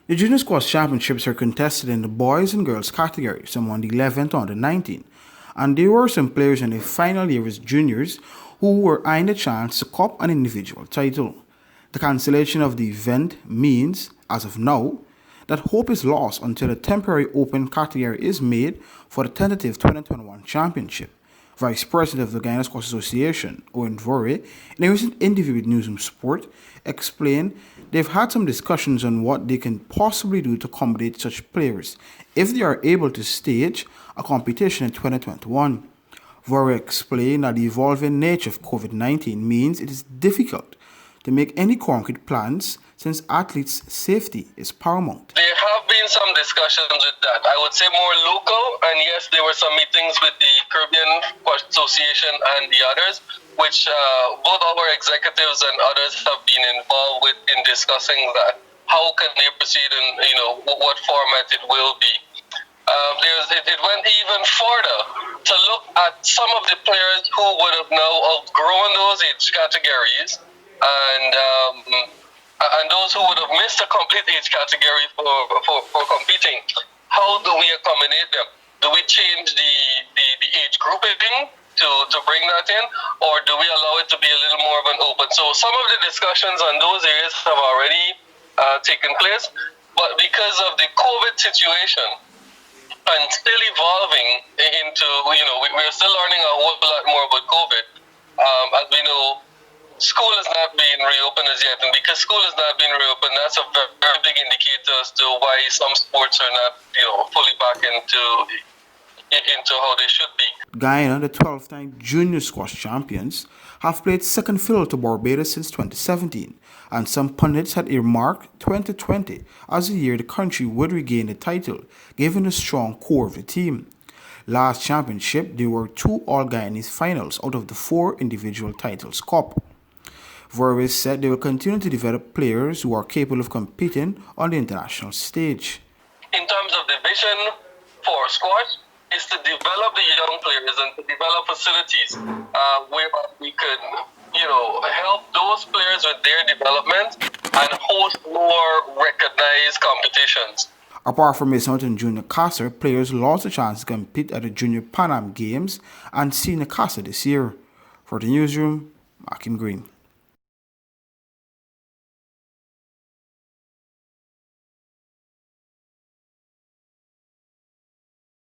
The Junior Squash Championships are contested in the boys and girls categories from on the 11th to on the 19th, and there were some players in the final year as juniors who were eyeing the chance to cop an individual title. The cancellation of the event means, as of now, that hope is lost until a temporary open category is made for the tentative 2021 championship. Vice President of the Guyana Squash Association, Owen Vore, in a recent interview with Newsroom Sport, explained they've had some discussions on what they can possibly do to accommodate such players if they are able to stage a competition in 2021. Vore explained that the evolving nature of COVID-19 means it is difficult to make any concrete plans since athletes' safety is paramount. There have been some discussions with that. I would say more local, and yes, there were some meetings with the Caribbean Squash Association and the others, which both our executives and others have been involved with in discussing that. How can they proceed and what format it will be. It went even further to look at some of the players who would have now outgrown those age categories and those who would have missed a complete age category for competing. How do we accommodate them? Do we change the age grouping to bring that in, or do we allow it to be a little more of an open? So some of the discussions on those areas have already taken place, but because of the COVID situation and still evolving into, we're still learning a whole lot more about COVID. As we know, school is not being reopened as yet, and because school is not being reopened, that's a very, very big indicator as to why some sports are not, fully back into how they should be. Guyana, the 12th-time junior squash champions, have played second fiddle to Barbados since 2017, and some pundits had earmarked 2020 as the year the country would regain the title, given the strong core of the team. Last championship, there were 2 All-Guyanese finals out of the 4 individual titles cup. Vorwis said they will continue to develop players who are capable of competing on the international stage. In terms of the vision for squash, is to develop the young players and to develop facilities where we could, help those players with their development and host more recognized competitions. Apart from missing out on Junior Casa, players lost a chance to compete at the Junior Pan Am Games and Senior Casa this year. For the newsroom, Mark Green.